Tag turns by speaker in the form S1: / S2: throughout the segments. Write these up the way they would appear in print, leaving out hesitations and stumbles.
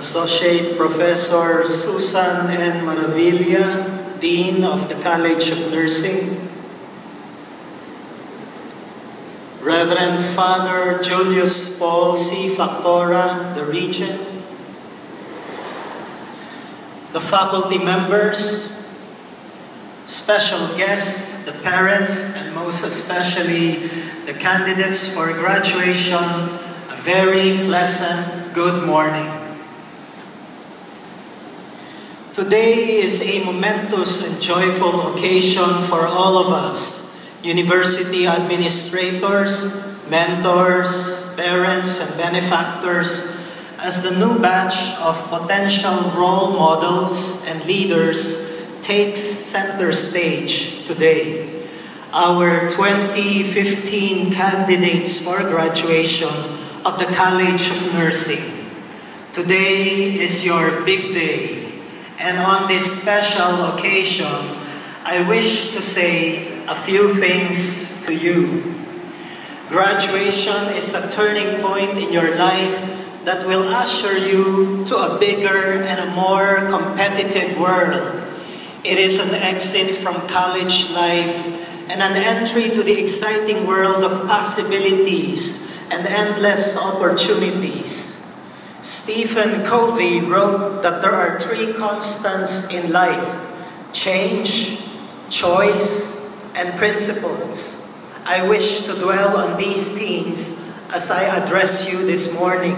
S1: Associate Professor Susan N. Maravilla, Dean of the College of Nursing, Reverend Father Julius Paul C. Factora, the Regent, the faculty members, special guests, the parents, and most especially the candidates for graduation, a very pleasant good morning. Today is a momentous and joyful occasion for all of us, university administrators, mentors, parents, and benefactors, as the new batch of potential role models and leaders takes center stage today. Our 2015 candidates for graduation of the College of Nursing. Today is your big day. And on this special occasion, I wish to say a few things to you. Graduation is a turning point in your life that will usher you to a bigger and a more competitive world. It is an exit from college life and an entry to the exciting world of possibilities and endless opportunities. Stephen Covey wrote that there are three constants in life: change, choice, and principles. I wish to dwell on these themes as I address you this morning.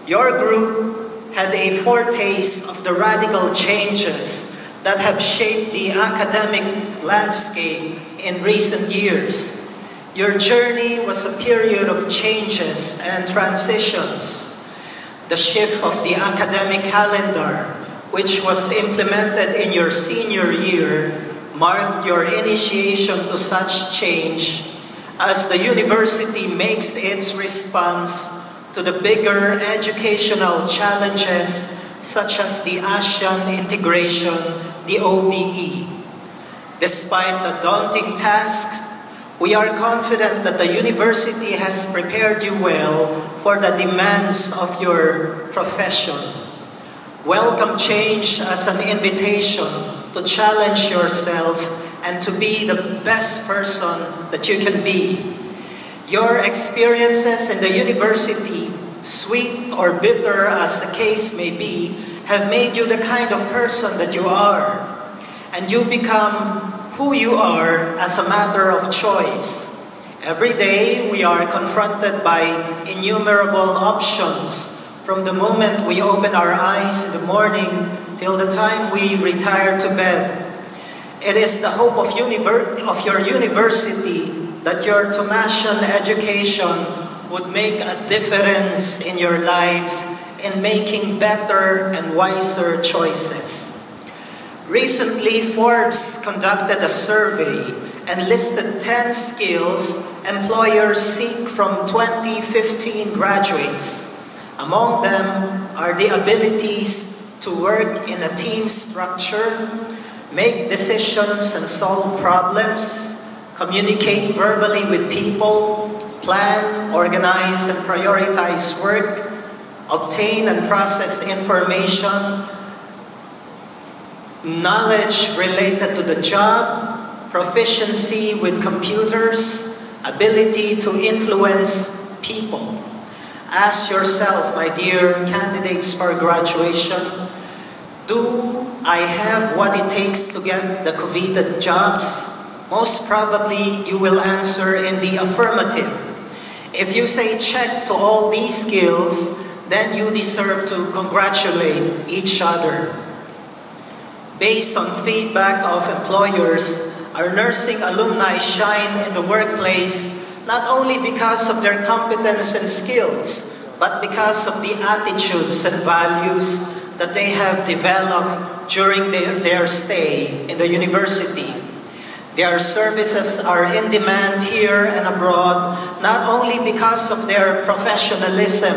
S1: Your group had a foretaste of the radical changes that have shaped the academic landscape in recent years. Your journey was a period of changes and transitions. The shift of the academic calendar, which was implemented in your senior year, marked your initiation to such change as the university makes its response to the bigger educational challenges such as the ASEAN integration, the OBE. Despite the daunting task, we are confident that the university has prepared you well for the demands of your profession. Welcome change as an invitation to challenge yourself and to be the best person that you can be. Your experiences in the university, sweet or bitter as the case may be, have made you the kind of person that you are. And you become who you are as a matter of choice. Every day we are confronted by innumerable options from the moment we open our eyes in the morning till the time we retire to bed. It is the hope of your university that your Tomasian education would make a difference in your lives in making better and wiser choices. Recently, Forbes conducted a survey and listed 10 skills employers seek from 2015 graduates. Among them are the abilities to work in a team structure, make decisions and solve problems, communicate verbally with people, plan, organize, and prioritize work, obtain and process information, knowledge related to the job, proficiency with computers, ability to influence people. Ask yourself, my dear candidates for graduation, do I have what it takes to get the coveted jobs? Most probably you will answer in the affirmative. If you say check to all these skills, then you deserve to congratulate each other. Based on feedback of employers, our nursing alumni shine in the workplace not only because of their competence and skills, but because of the attitudes and values that they have developed during their stay in the university. Their services are in demand here and abroad, not only because of their professionalism,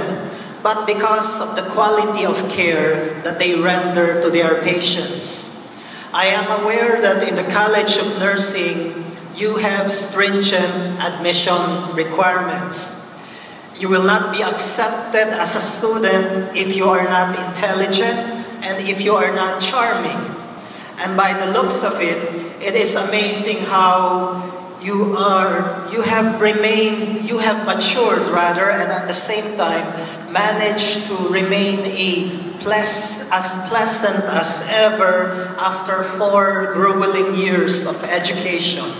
S1: but because of the quality of care that they render to their patients. I am aware that in the College of Nursing, you have stringent admission requirements. You will not be accepted as a student if you are not intelligent and if you are not charming. And by the looks of it, it is amazing how you have matured rather, and at the same time managed to remain as pleasant as ever after 4 grueling years of education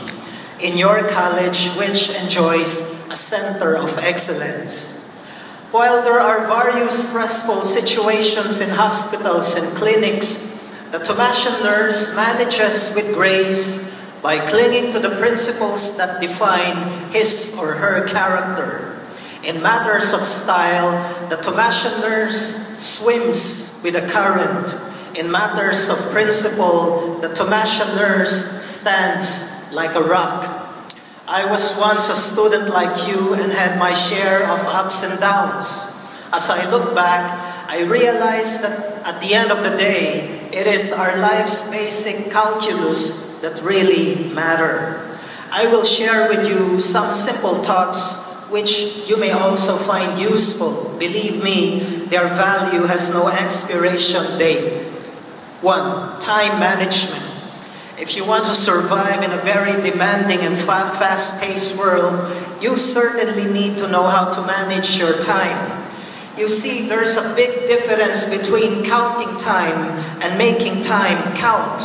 S1: in your college, which enjoys a center of excellence. While there are various stressful situations in hospitals and clinics, the Tomasian nurse manages with grace by clinging to the principles that define his or her character. In matters of style, the Tomasian nurse swims with the current. In matters of principle, the Tomasian nurse stands like a rock. I was once a student like you and had my share of ups and downs. As I look back, I realized that at the end of the day, it is our life's basic calculus that really matter. I will share with you some simple thoughts which you may also find useful. Believe me, their value has no expiration date. 1. Time management. If you want to survive in a very demanding and fast-paced world, you certainly need to know how to manage your time. You see, there's a big difference between counting time and making time count.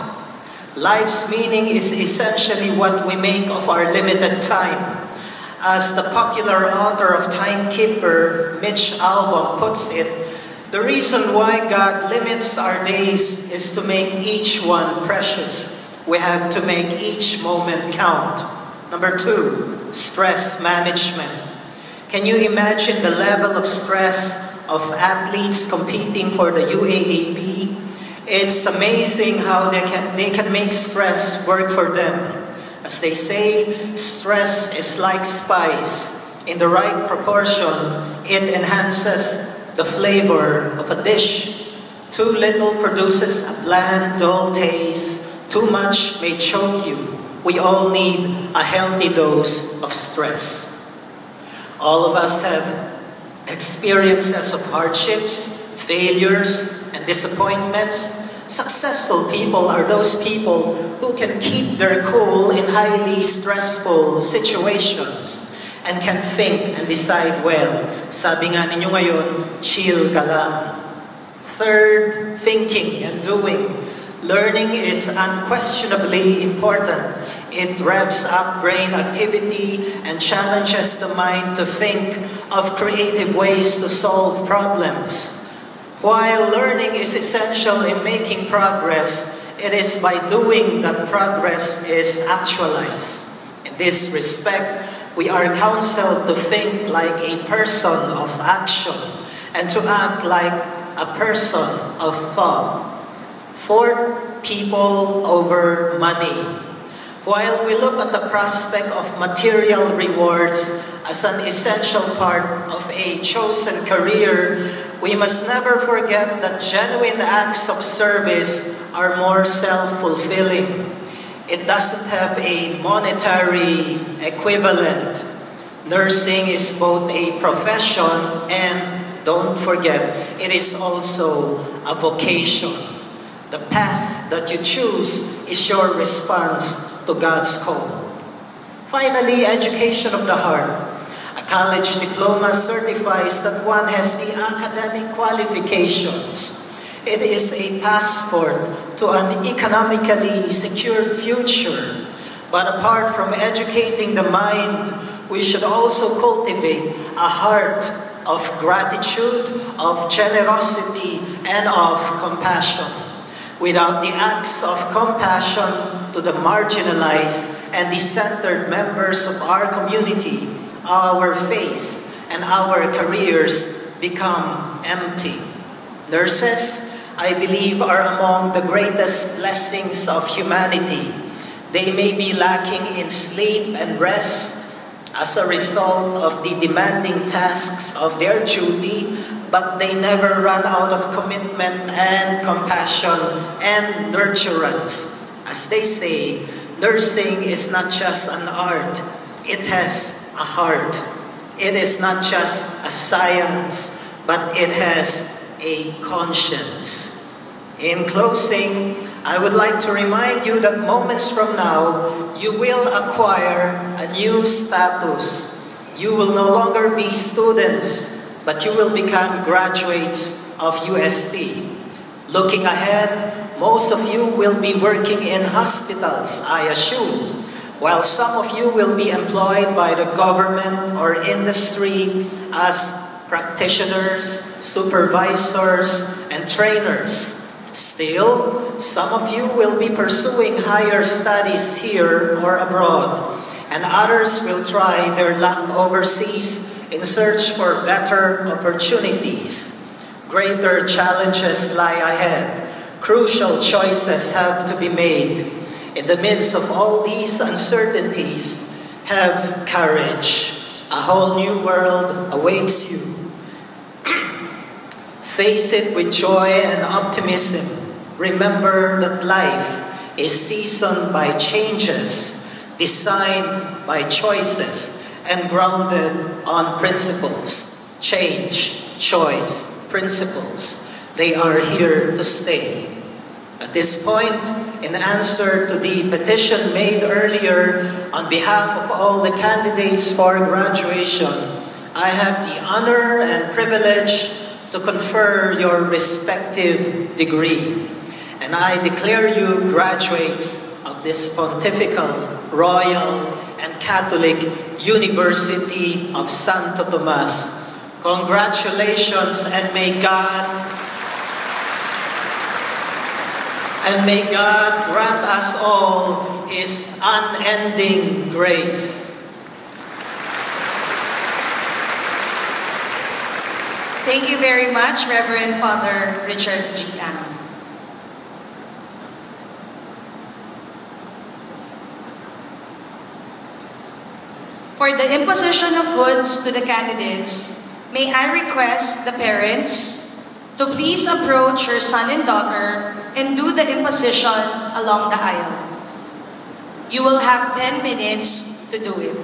S1: Life's meaning is essentially what we make of our limited time. As the popular author of Timekeeper, Mitch Albom, puts it, the reason why God limits our days is to make each one precious. We have to make each moment count. Number 2, stress management. Can you imagine the level of stress of athletes competing for the UAAP? It's amazing how they can make stress work for them. As they say, stress is like spice. In the right proportion, it enhances the flavor of a dish. Too little produces a bland, dull taste. Too much may choke you. We all need a healthy dose of stress. All of us have experiences of hardships, failures, and disappointments. Successful people are those people who can keep their cool in highly stressful situations and can think and decide well. Sabi nga ninyo ngayon, chill ka lang. 3rd, thinking and doing. Learning is unquestionably important. It revs up brain activity and challenges the mind to think of creative ways to solve problems. While learning is essential in making progress, it is by doing that progress is actualized. In this respect, we are counseled to think like a person of action and to act like a person of thought. 4th, people over money. While we look at the prospect of material rewards as an essential part of a chosen career, we must never forget that genuine acts of service are more self-fulfilling. It doesn't have a monetary equivalent. Nursing is both a profession and, don't forget, it is also a vocation. The path that you choose is your response to God's call. Finally, education of the heart. A college diploma certifies that one has the academic qualifications. It is a passport to an economically secure future. But apart from educating the mind, we should also cultivate a heart of gratitude, of generosity, and of compassion. Without the acts of compassion to the marginalized and the members of our community, our faith and our careers become empty. Nurses, I believe, are among the greatest blessings of humanity. They may be lacking in sleep and rest as a result of the demanding tasks of their duty, but they never run out of commitment and compassion and nurturance. As they say, nursing is not just an art, it has a heart. it is not just a science, but it has a conscience. In closing, I would like to remind you that moments from now, you will acquire a new status. You will no longer be students, but you will become graduates of UST. Looking ahead, most of you will be working in hospitals, I assume, while some of you will be employed by the government or industry as practitioners, supervisors, and trainers. Still, some of you will be pursuing higher studies here or abroad, and others will try their luck overseas in search for better opportunities. Greater challenges lie ahead. Crucial choices have to be made. In the midst of all these uncertainties, have courage. A whole new world awaits you. Face it with joy and optimism. Remember that life is seasoned by changes, designed by choices, and grounded on principles. Change, choice, principles. They are here to stay. At this point, in answer to the petition made earlier on behalf of all the candidates for graduation, I have the honor and privilege to confer your respective degree. And I declare you graduates of this Pontifical, Royal, and Catholic University of Santo Tomas. Congratulations, and may God grant us all His unending grace.
S2: Thank you very much, Reverend Father Richard G. Ang. For the imposition of hoods to the candidates, may I request the parents to please approach your son and daughter and do the imposition along the aisle. You will have 10 minutes to do it.